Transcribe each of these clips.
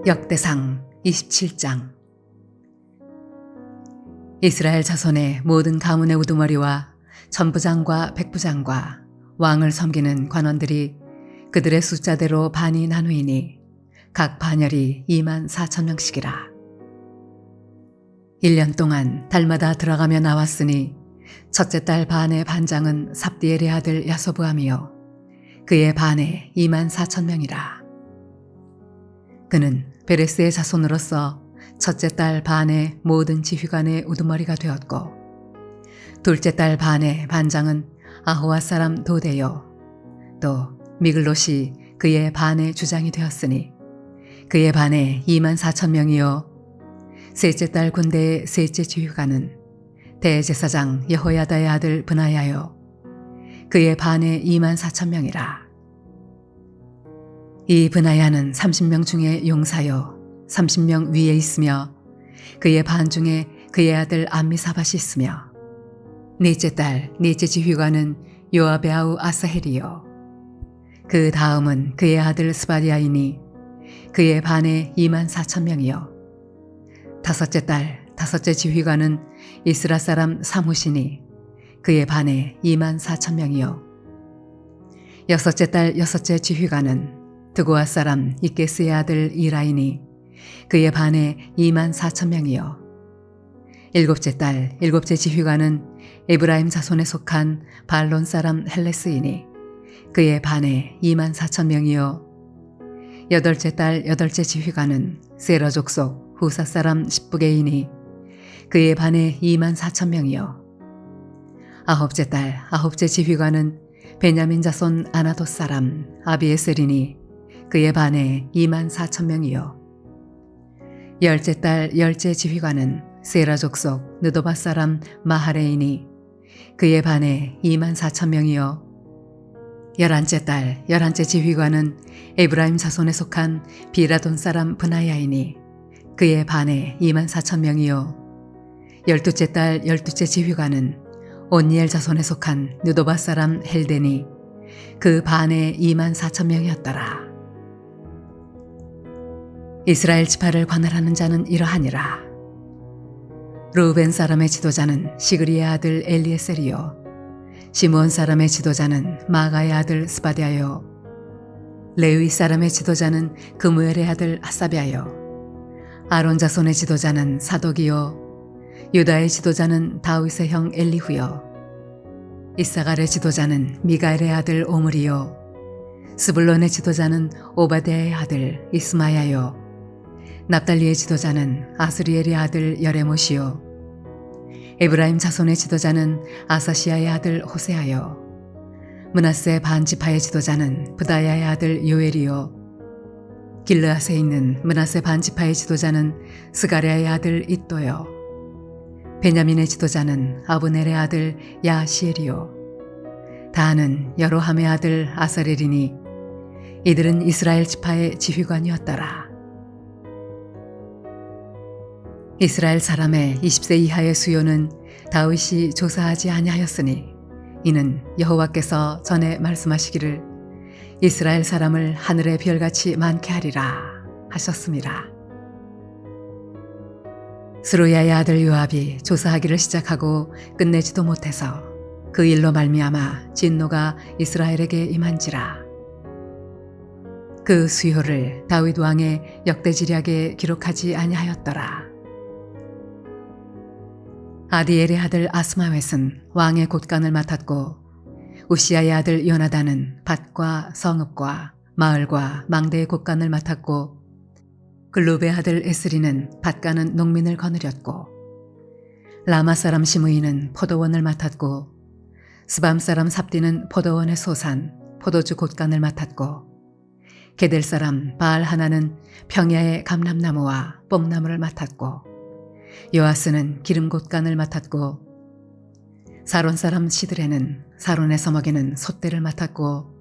역대상 27장. 이스라엘 자손의 모든 가문의 우두머리와 천부장과 백부장과 왕을 섬기는 관원들이 그들의 숫자대로 반이 나누이니 각 반열이 24,000명씩이라. 1년 동안 달마다 들어가며 나왔으니 첫째 달 반의 반장은 삽디엘의 아들 야소부암이요 그의 반에 24,000명이라. 그는 베레스의 자손으로서 첫째 달 반의 모든 지휘관의 우두머리가 되었고, 둘째 달 반의 반장은 아호와 사람 도데요 또 미글롯이 그의 반의 주장이 되었으니 그의 반에 24,000명이요 셋째 달 군대의 셋째 지휘관은 대제사장 여호야다의 아들 브나야요 그의 반에 24,000명이라. 이 브나야는 30명 중에 용사요 30명 위에 있으며 그의 반 중에 그의 아들 암미사밧이 있으며, 넷째 달 넷째 지휘관은 요압의 아우 아사헬이요 그 다음은 그의 아들 스바디아이니 그의 반에 24,000명이요 다섯째 달 다섯째 지휘관은 이스라 사람 사무시니 그의 반에 24,000명이요 여섯째 달 여섯째 지휘관은 드고아 사람 이게스의 아들 이라이니 그의 반에 24,000명이요 일곱째 달 일곱째 지휘관은 에브라임 자손에 속한 발론 사람 헬레스이니 그의 반에 24,000명이요 여덟째 달 여덟째 지휘관은 세러 족속 후사 사람 십부게이니 그의 반에 24,000명이요 아홉째 달 아홉째 지휘관은 베냐민 자손 아나돗 사람 아비에셀이니 그의 반에 24,000명이요 열째 달 열째 지휘관은 세라 족속 느도바 사람 마하레이니 그의 반에 24,000명이요 열한째 달 열한째 지휘관은 에브라임 자손에 속한 비라돈 사람 브나야이니 그의 반에 24,000명이요 열두째 달 열두째 지휘관은 온니엘 자손에 속한 느도바 사람 헬데니 그 반에 24,000명이었더라. 이스라엘 지파를 관할하는 자는 이러하니라. 르우벤 사람의 지도자는 시그리의 아들 엘리에셀이요 시므온 사람의 지도자는 마가의 아들 스바디아요 레위 사람의 지도자는 그무엘의 아들 아사비아요 아론 자손의 지도자는 사독이요 유다의 지도자는 다윗의 형 엘리후요 이사갈의 지도자는 미가엘의 아들 오므리요 스불론의 지도자는 오바데의 아들 이스마야요 납달리의 지도자는 아스리엘의 아들 여레못이요 에브라임 자손의 지도자는 아사시아의 아들 호세아요 므낫세 반지파의 지도자는 브다야의 아들 요엘이요 길르앗에 있는 므낫세 반지파의 지도자는 스가랴의 아들 잇도요 베냐민의 지도자는 아브넬의 아들 야시엘이요 다는 여로함의 아들 아사렐이니 이들은 이스라엘 지파의 지휘관이었더라. 이스라엘 사람의 20세 이하의 수요는 다윗이 조사하지 아니하였으니 이는 여호와께서 전에 말씀하시기를 이스라엘 사람을 하늘의 별같이 많게 하리라 하셨습니다. 스루야의 아들 요압이 조사하기를 시작하고 끝내지도 못해서 그 일로 말미암아 진노가 이스라엘에게 임한지라. 그 수요를 다윗 왕의 역대지략에 기록하지 아니하였더라. 아디엘의 아들 아스마웻은 왕의 곳간을 맡았고 우시아의 아들 요나단은 밭과 성읍과 마을과 망대의 곳간을 맡았고 글룹의 아들 에스리는 밭가는 농민을 거느렸고 라마 사람 시므이는 포도원을 맡았고 스밤 사람 삽디는 포도원의 소산 포도주 곳간을 맡았고 게델 사람 바알 하나는 평야의 감람나무와 뽕나무를 맡았고 요아스는 기름 곳간을 맡았고 사론 사람 시드레는 사론의 서먹이는 솥대를 맡았고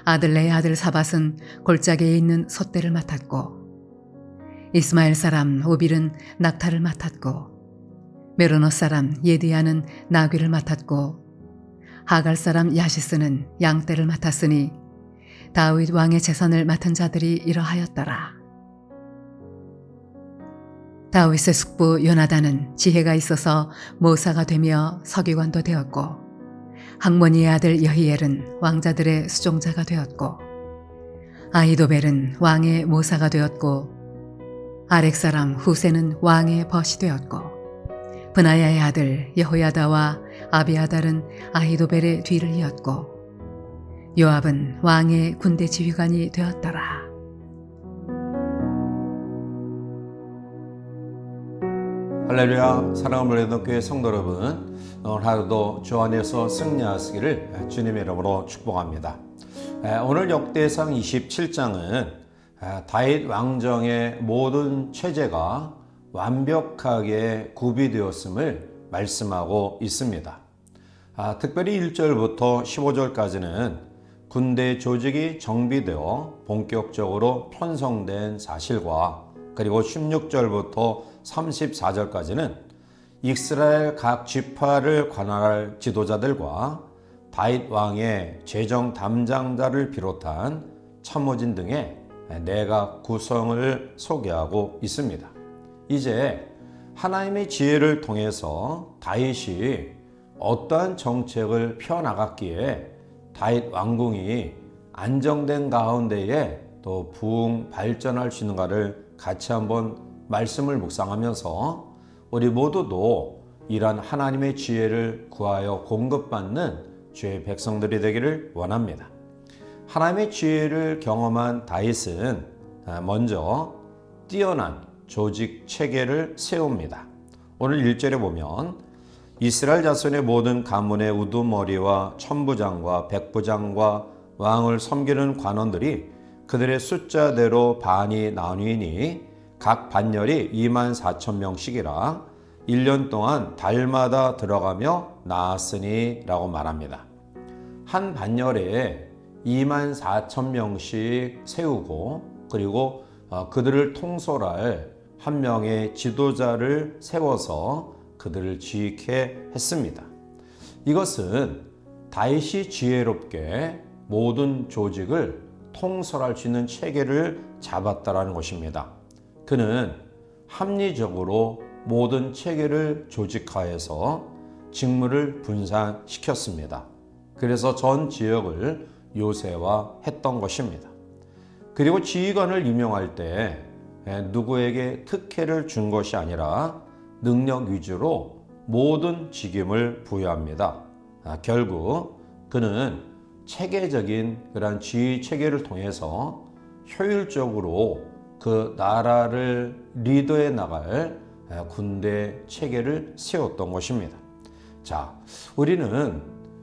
아들레의 아들 사밧은 골짜기에 있는 솥대를 맡았고 이스마엘 사람 오빌은 낙타를 맡았고 메로노 사람 예디야는 나귀를 맡았고 하갈 사람 야시스는 양떼를 맡았으니 다윗 왕의 재산을 맡은 자들이 이러하였더라. 다윗의 숙부 요나단은 지혜가 있어서 모사가 되며 서기관도 되었고, 학모니의 아들 여히엘은 왕자들의 수종자가 되었고, 아히도벨은 왕의 모사가 되었고, 아렉 사람 후세는 왕의 벗이 되었고, 브나야의 아들 여호야다와 아비아달은 아히도벨의 뒤를 이었고, 요압은 왕의 군대 지휘관이 되었더라. 할렐루야. 사랑하는 브레이든교회 성도 여러분, 오늘 하루도 주 안에서 승리하시기를 주님의 이름으로 축복합니다. 오늘 역대상 27장은 다윗 왕정의 모든 체제가 완벽하게 구비되었음을 말씀하고 있습니다. 특별히 1절부터 15절까지는 군대 조직이 정비되어 본격적으로 편성된 사실과, 그리고 16절부터 34절까지는 이스라엘 각 지파를 관할할 지도자들과 다윗 왕의 재정 담당자를 비롯한 참모진 등의 내각 구성을 소개하고 있습니다. 이제 하나님의 지혜를 통해서 다윗이 어떠한 정책을 펴나갔기에 다윗 왕궁이 안정된 가운데에 또 부흥 발전할 수 있는가를 같이 한번 말씀을 묵상하면서 우리 모두도 이러한 하나님의 지혜를 구하여 공급받는 주의 백성들이 되기를 원합니다. 하나님의 지혜를 경험한 다윗은 먼저 뛰어난 조직 체계를 세웁니다. 오늘 1절에 보면 이스라엘 자손의 모든 가문의 우두머리와 천부장과 백부장과 왕을 섬기는 관원들이 그들의 숫자대로 반이 나뉘니 각 반열이 24,000명씩이라 1년 동안 달마다 들어가며 나았으니 라고 말합니다. 한 반열에 24,000명씩 세우고, 그리고 그들을 통솔할 한 명의 지도자를 세워서 그들을 지휘케 했습니다. 이것은 다윗이 지혜롭게 모든 조직을 통솔할 수 있는 체계를 잡았다라는 것입니다. 그는 합리적으로 모든 체계를 조직화해서 직무를 분산시켰습니다. 그래서 전 지역을 요새화했던 것입니다. 그리고 지휘관을 임명할 때 누구에게 특혜를 준 것이 아니라 능력 위주로 모든 직임을 부여합니다. 결국 그는 체계적인 그런 지휘 체계를 통해서 효율적으로 그 나라를 리더해 나갈 군대 체계를 세웠던 것입니다. 자, 우리는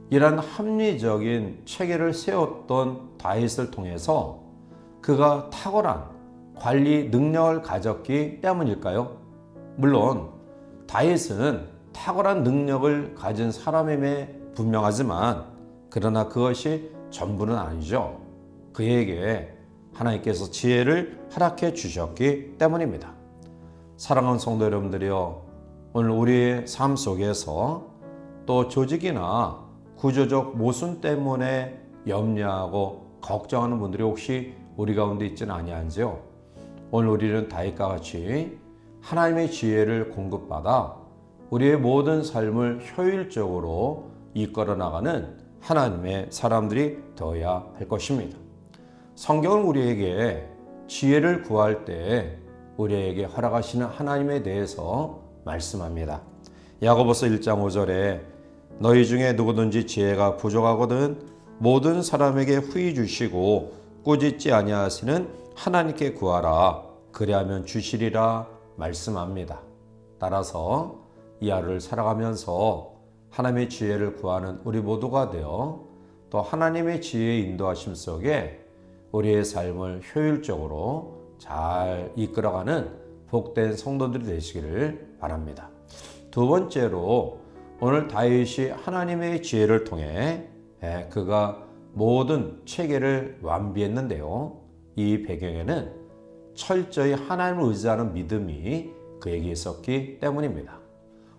이러한 합리적인 체계를 세웠던 다윗을 통해서 그가 탁월한 관리 능력을 가졌기 때문일까요? 물론 다윗은 탁월한 능력을 가진 사람임에 분명하지만, 그러나 그것이 전부는 아니죠. 그에게 하나님께서 지혜를 허락해 주셨기 때문입니다. 사랑하는 성도 여러분들이요, 오늘 우리의 삶 속에서 또 조직이나 구조적 모순 때문에 염려하고 걱정하는 분들이 혹시 우리 가운데 있지는 아니한지요? 오늘 우리는 다윗과 같이 하나님의 지혜를 공급받아 우리의 모든 삶을 효율적으로 이끌어 나가는 하나님의 사람들이 되어야 할 것입니다. 성경은 우리에게 지혜를 구할 때 우리에게 허락하시는 하나님에 대해서 말씀합니다. 야고보서 1장 5절에 너희 중에 누구든지 지혜가 부족하거든 모든 사람에게 후히 주시고 꾸짖지 아니하시는 하나님께 구하라 그리하면 주시리라 말씀합니다. 따라서 이 하루를 살아가면서 하나님의 지혜를 구하는 우리 모두가 되어 또 하나님의 지혜의 인도하심 속에 우리의 삶을 효율적으로 잘 이끌어가는 복된 성도들이 되시기를 바랍니다. 두 번째로 오늘 다윗이 하나님의 지혜를 통해 그가 모든 체계를 완비했는데요. 이 배경에는 철저히 하나님을 의지하는 믿음이 그에게 있었기 때문입니다.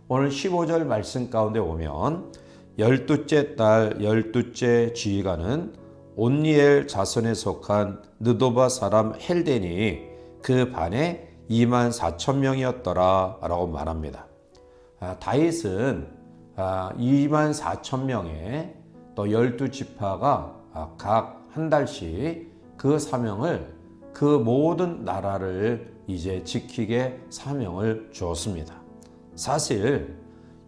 오늘 15절 말씀 가운데 보면 12째 달 12째 지휘관은 온니엘 자손에 속한 느도바 사람 헬덴이 그 반에 2만 4천 명이었더라 라고 말합니다. 다윗은 2만 4천 명의 또 12지파가 각 한 달씩 그 사명을 그 모든 나라를 이제 지키게 사명을 주었습니다. 사실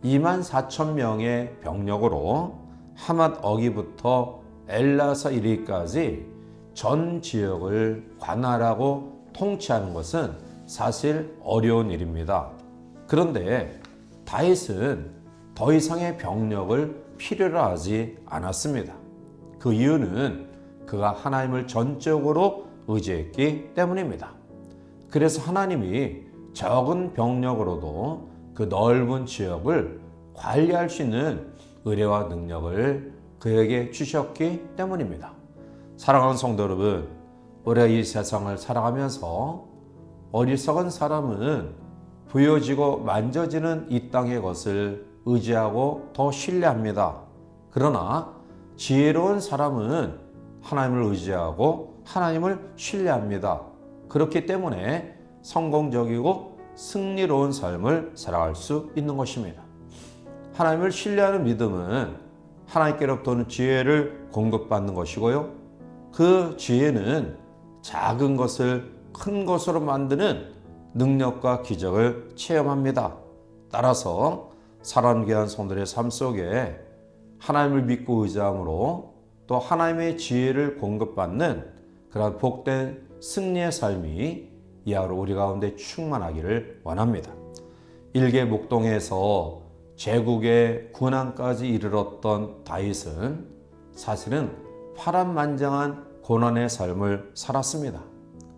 2만 4천 명의 병력으로 하맛 어기부터 엘라서 이리까지 전 지역을 관할하고 통치하는 것은 사실 어려운 일입니다. 그런데 다윗은 더 이상의 병력을 필요로 하지 않았습니다. 그 이유는 그가 하나님을 전적으로 의지했기 때문입니다. 그래서 하나님이 적은 병력으로도 그 넓은 지역을 관리할 수 있는 의뢰와 능력을 그에게 주셨기 때문입니다. 사랑하는 성도 여러분, 우리가 이 세상을 살아가면서 어리석은 사람은 부여지고 만져지는 이 땅의 것을 의지하고 더 신뢰합니다. 그러나 지혜로운 사람은 하나님을 의지하고 하나님을 신뢰합니다. 그렇기 때문에 성공적이고 승리로운 삶을 살아갈 수 있는 것입니다. 하나님을 신뢰하는 믿음은 하나님께로부터 오는 지혜를 공급받는 것이고요. 그 지혜는 작은 것을 큰 것으로 만드는 능력과 기적을 체험합니다. 따라서 살아가는 귀한 성도들의 삶 속에 하나님을 믿고 의지함으로 또 하나님의 지혜를 공급받는 그런 복된 승리의 삶이 이 하루 우리 가운데 충만하기를 원합니다. 일개 목동에서 제국의 군왕까지 이르렀던 다윗은 사실은 파란만장한 고난의 삶을 살았습니다.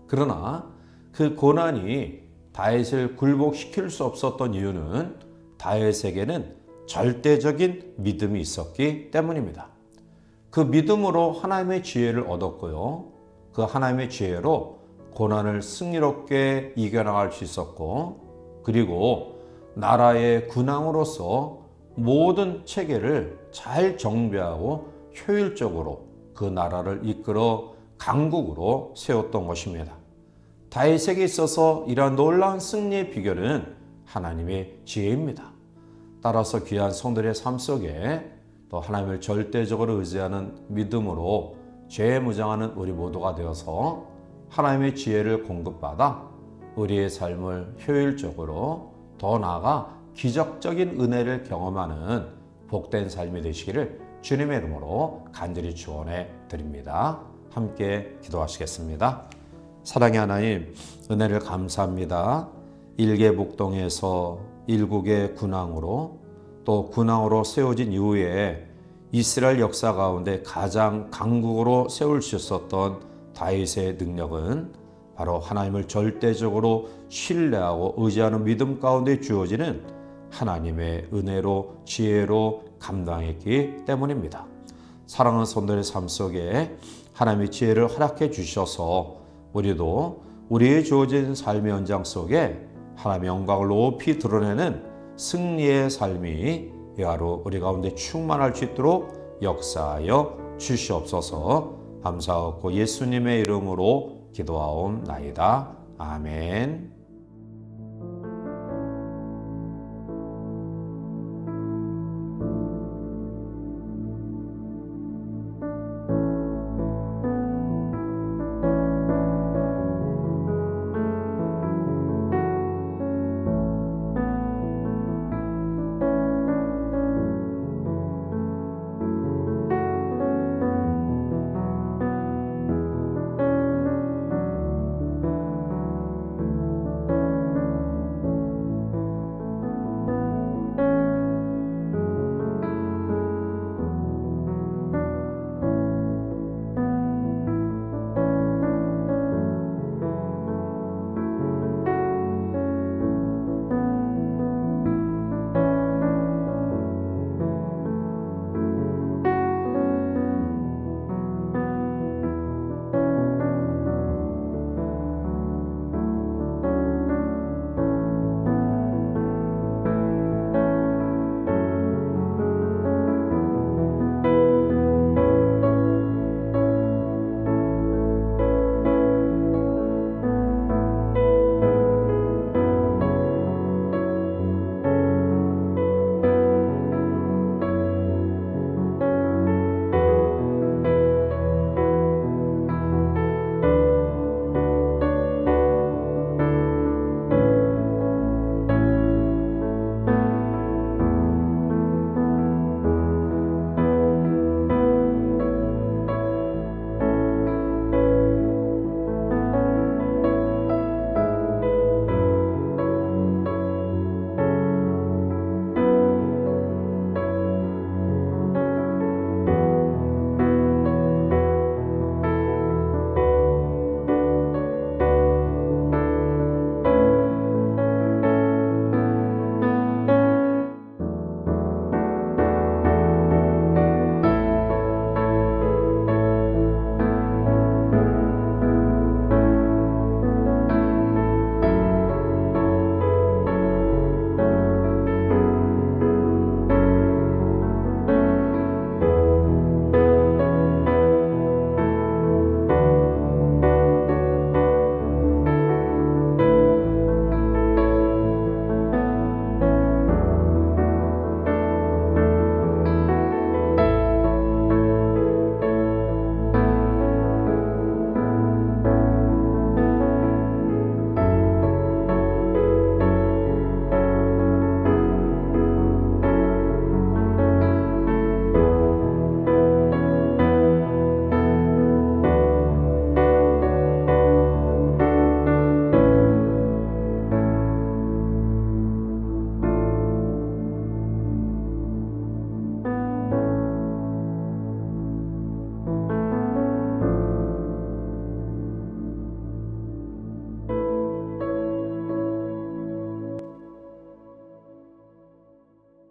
그러나 그 고난이 다윗을 굴복시킬 수 없었던 이유는 다윗에게는 절대적인 믿음이 있었기 때문입니다. 그 믿음으로 하나님의 지혜를 얻었고요. 그 하나님의 지혜로 고난을 승리롭게 이겨나갈 수 있었고, 그리고 나라의 군왕으로서 모든 체계를 잘 정비하고 효율적으로 그 나라를 이끌어 강국으로 세웠던 것입니다. 다윗에게 있어서 이러한 놀라운 승리의 비결은 하나님의 지혜입니다. 따라서 귀한 성들의 삶 속에 또 하나님을 절대적으로 의지하는 믿음으로 죄에 무장하는 우리 모두가 되어서 하나님의 지혜를 공급받아 우리의 삶을 효율적으로 더 나아가 기적적인 은혜를 경험하는 복된 삶이 되시기를 주님의 이름으로 간절히 축원해 드립니다. 함께 기도하시겠습니다. 사랑의 하나님, 은혜를 감사합니다. 일개 목동에서 일국의 군왕으로 또 군왕으로 세워진 이후에 이스라엘 역사 가운데 가장 강국으로 세울 수 있었던 다윗의 능력은 바로 하나님을 절대적으로 신뢰하고 의지하는 믿음 가운데 주어지는 하나님의 은혜로 지혜로 감당했기 때문입니다. 사랑하는 성도의 삶 속에 하나님의 지혜를 허락해 주셔서 우리도 우리의 주어진 삶의 현장 속에 하나님의 영광을 높이 드러내는 승리의 삶이 이 하루 우리 가운데 충만할 수 있도록 역사하여 주시옵소서. 감사하고 예수님의 이름으로 기도하옵나이다. 아멘.